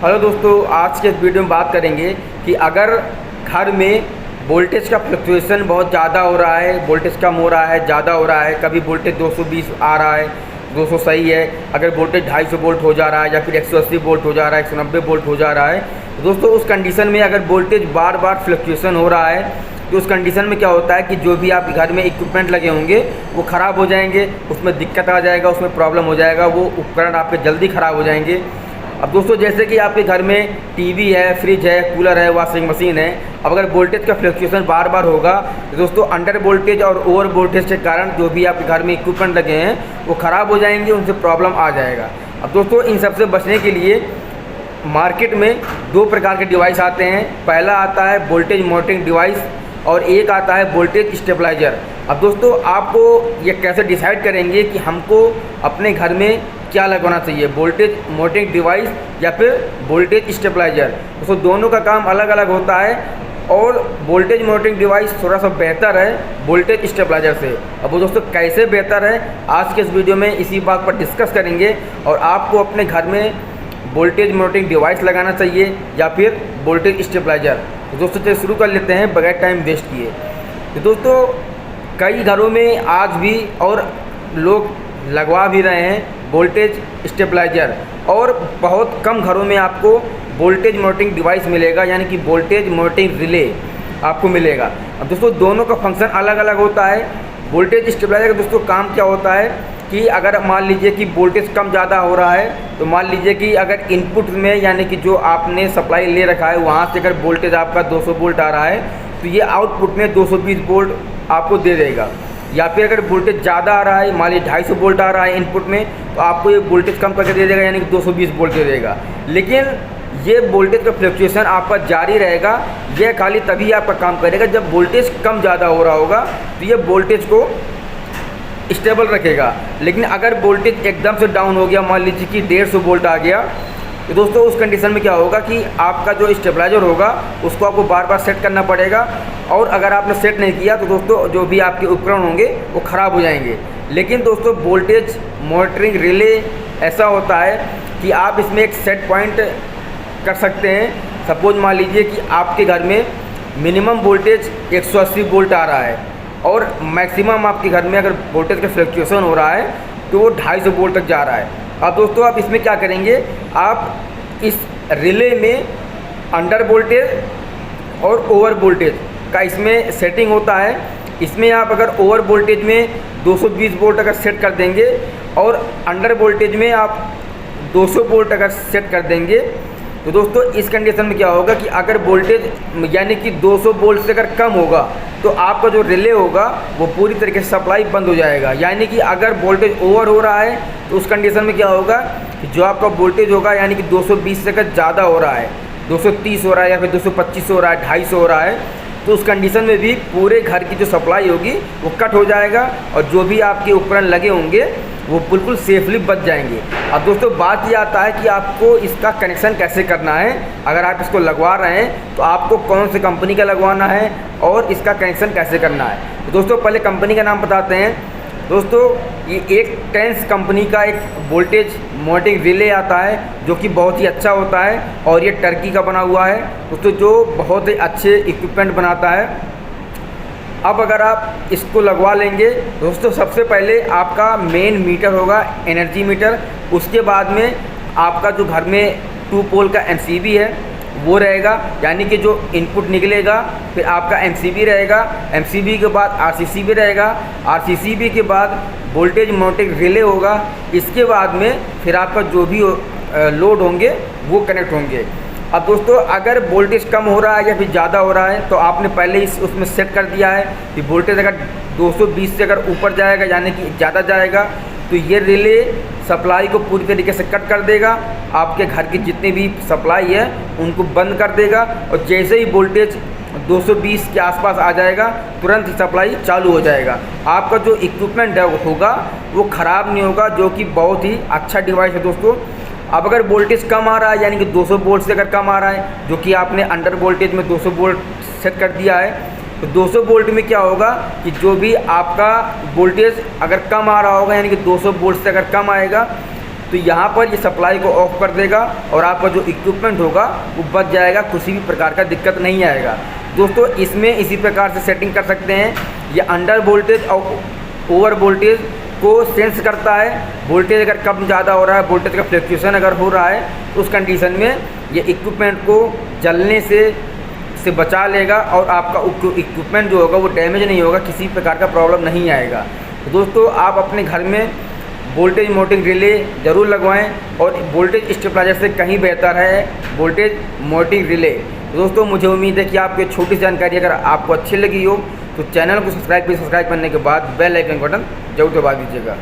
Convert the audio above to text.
Hello दोस्तों, आज के इस वीडियो में बात करेंगे कि अगर घर में वोल्टेज का फ्लक्चुएशन बहुत ज़्यादा हो रहा है, वोल्टेज कम हो रहा है, ज़्यादा हो रहा है, कभी वोल्टेज 220 आ रहा है, 200 सही है, अगर वोल्टेज 250 वोल्ट हो जा रहा है या फिर 180 वोल्ट हो जा रहा है, 190 वोल्ट हो जा रहा है, तो दोस्तों उस कंडीशन में अगर वोल्टेज बार बार फ्लक्चुएशन हो रहा है तो उस कंडीशन में क्या होता है कि जो भी आप घर में इक्विपमेंट लगे होंगे वो ख़राब हो जाएंगे, उसमें दिक्कत आ जाएगा, उसमें प्रॉब्लम हो जाएगा, वो उपकरण आपके जल्दी ख़राब हो जाएंगे। अब दोस्तों जैसे कि आपके घर में टीवी है, फ्रिज है, कूलर है, वॉशिंग मशीन है, अब अगर वोल्टेज का फ्लक्चुएशन बार बार होगा तो दोस्तों अंडर वोल्टेज और ओवर वोल्टेज के कारण जो भी आपके घर में इक्विपमेंट लगे हैं वो ख़राब हो जाएंगे, उनसे प्रॉब्लम आ जाएगा। अब दोस्तों इन सबसे बचने के लिए मार्केट में दो प्रकार के डिवाइस आते हैं। पहला आता है वोल्टेज मॉनिटरिंग डिवाइस और एक आता है वोल्टेज स्टेबलाइज़र। अब दोस्तों आपको ये कैसे डिसाइड करेंगे कि हमको अपने घर में क्या लगवाना चाहिए, वोल्टेज मॉनिटरिंग डिवाइस या फिर वोल्टेज स्टेबलाइज़र। दोस्तों दोनों का काम अलग अलग होता है और वोल्टेज मॉनिटरिंग डिवाइस थोड़ा सा बेहतर है वोल्टेज स्टेबलाइज़र से। अब वो दोस्तों कैसे बेहतर है आज के इस वीडियो में इसी बात पर डिस्कस करेंगे और आपको अपने घर में वोल्टेज मॉनिटरिंग डिवाइस लगाना चाहिए या फिर वोल्टेज स्टेबलाइज़र। तो दोस्तों चलिए शुरू कर लेते हैं बगैर टाइम वेस्ट किए। तो दोस्तों कई घरों में आज भी और लोग लगवा भी रहे हैं वोल्टेज स्टेबलाइज़र और बहुत कम घरों में आपको वोल्टेज मॉनिटरिंग डिवाइस मिलेगा, यानी कि वोल्टेज मॉनिटरिंग रिले आपको मिलेगा। अब दोस्तों दोनों का फंक्शन अलग अलग होता है। वोल्टेज स्टेबलाइज़र का दोस्तों काम क्या होता है कि अगर मान लीजिए कि वोल्टेज कम ज़्यादा हो रहा है तो मान लीजिए कि अगर इनपुट में यानी कि जो आपने सप्लाई ले रखा है वहाँ से अगर वोल्टेज आपका 200 वोल्ट आ रहा है तो ये आउटपुट में 220 वोल्ट आपको दे देगा। या फिर अगर वोल्टेज ज़्यादा आ रहा है, मान लीजिए 250 वोल्ट आ रहा है इनपुट में, तो आपको ये वोल्टेज कम करके दे देगा, यानी कि 220 वोल्ट दे देगा। लेकिन ये वोल्टेज का फ्लक्चुएशन आपका जारी रहेगा, यह खाली तभी आपका काम करेगा जब वोल्टेज कम ज़्यादा हो रहा होगा, तो ये वोल्टेज को स्टेबल रखेगा। लेकिन अगर वोल्टेज एकदम से डाउन हो गया, मान लीजिए कि 150 वोल्ट आ गया, तो दोस्तों उस कंडीशन में क्या होगा कि आपका जो स्टेबलाइज़र होगा उसको आपको बार बार सेट करना पड़ेगा और अगर आपने सेट नहीं किया तो दोस्तों जो भी आपके उपकरण होंगे वो ख़राब हो जाएंगे। लेकिन दोस्तों वोल्टेज मॉनिटरिंग रिले ऐसा होता है कि आप इसमें एक सेट पॉइंट कर सकते हैं। सपोज मान लीजिए कि आपके घर में मिनिमम वोल्टेज 180 वोल्ट आ रहा है और मैक्सिमम आपके घर में अगर वोल्टेज का फ्लक्चुएशन हो रहा है तो वो 250 वोल्ट तक जा रहा है। अब दोस्तों आप इसमें क्या करेंगे, आप इस रिले में अंडर वोल्टेज और ओवर वोल्टेज का इसमें सेटिंग होता है। इसमें आप अगर ओवर वोल्टेज में 220 वोल्ट अगर सेट कर देंगे और अंडर वोल्टेज में आप 200 वोल्ट अगर सेट कर देंगे तो दोस्तों इस कंडीशन में क्या होगा कि अगर वोल्टेज यानी कि 200 वोल्ट से अगर कम होगा तो आपका जो रिले होगा वो पूरी तरीके से सप्लाई बंद हो जाएगा। यानी कि अगर वोल्टेज ओवर हो रहा है तो उस कंडीशन में क्या होगा कि जो आपका वोल्टेज होगा यानी कि 220 से अगर ज़्यादा हो रहा है, 230 हो रहा है या फिर 225 हो रहा है, 250 हो रहा है, तो उस कंडीशन में भी पूरे घर की जो सप्लाई होगी वो कट हो जाएगा और जो भी आपके उपकरण लगे होंगे वो बिल्कुल सेफली बच जाएंगे। अब दोस्तों बात ये आता है कि आपको इसका कनेक्शन कैसे करना है। अगर आप इसको लगवा रहे हैं तो आपको कौन सी कंपनी का लगवाना है और इसका कनेक्शन कैसे करना है। तो दोस्तों पहले कंपनी का नाम बताते हैं। दोस्तों ये एक टेंस कंपनी का एक वोल्टेज मॉनिटरिंग रिले आता है जो कि बहुत ही अच्छा होता है और ये टर्की का बना हुआ है दोस्तों, जो बहुत ही अच्छे इक्विपमेंट बनाता है। अब अगर आप इसको लगवा लेंगे दोस्तों, सबसे पहले आपका मेन मीटर होगा एनर्जी मीटर, उसके बाद में आपका जो घर में 2 पोल का MCB है वो रहेगा, यानी कि जो इनपुट निकलेगा, फिर आपका MCB रहेगा, MCB के बाद RCC भी रहेगा, RCC के बाद वोल्टेज मॉनिटरिंग रिले होगा, इसके बाद में फिर आपका जो भी लोड होंगे वो कनेक्ट होंगे। अब दोस्तों अगर वोल्टेज कम हो रहा है या फिर ज़्यादा हो रहा है तो आपने पहले ही उसमें सेट कर दिया है कि वोल्टेज अगर 220 से अगर ऊपर जाएगा यानी कि ज़्यादा जाएगा तो ये रिले सप्लाई को पूरी तरीके से कट कर देगा, आपके घर की जितनी भी सप्लाई है उनको बंद कर देगा और जैसे ही वोल्टेज 220 के आसपास आ जाएगा तुरंत ही सप्लाई चालू हो जाएगा। आपका जो इक्विपमेंट है होगा वो ख़राब नहीं होगा, जो कि बहुत ही अच्छा डिवाइस है दोस्तों। अब अगर वोल्टेज कम आ रहा है यानी कि 200 वोल्ट से अगर कम आ रहा है, जो कि आपने अंडर वोल्टेज में 200 वोल्ट सेट कर दिया है, तो 200 वोल्ट में क्या होगा कि जो भी आपका वोल्टेज अगर कम आ रहा होगा यानी कि 200 वोल्ट से अगर कम आएगा तो यहाँ पर ये सप्लाई को ऑफ कर देगा और आपका जो इक्विपमेंट होगा वो बच जाएगा, किसी भी प्रकार का दिक्कत नहीं आएगा। दोस्तों इसमें इसी प्रकार से सेटिंग कर सकते हैं। ये अंडर वोल्टेज और ओवर वोल्टेज को सेंस करता है। वोल्टेज अगर कम ज़्यादा हो रहा है, वोल्टेज का फ्लक्चुएशन अगर हो रहा है, तो उस कंडीशन में ये इक्विपमेंट को जलने से बचा लेगा और आपका इक्विपमेंट जो होगा वो डैमेज नहीं होगा, किसी प्रकार का प्रॉब्लम नहीं आएगा। तो दोस्तों आप अपने घर में वोल्टेज मॉनिटरिंग रिले ज़रूर लगवाएं और वोल्टेज स्टेबलाइजर से कहीं बेहतर है वोल्टेज मॉनिटरिंग रिले। दोस्तों मुझे उम्मीद है कि आपकी छोटी जानकारी अगर आपको अच्छी लगी हो तो चैनल को सब्सक्राइब करने के बाद बेल आइकन बटन जरूर दबा दीजिएगा।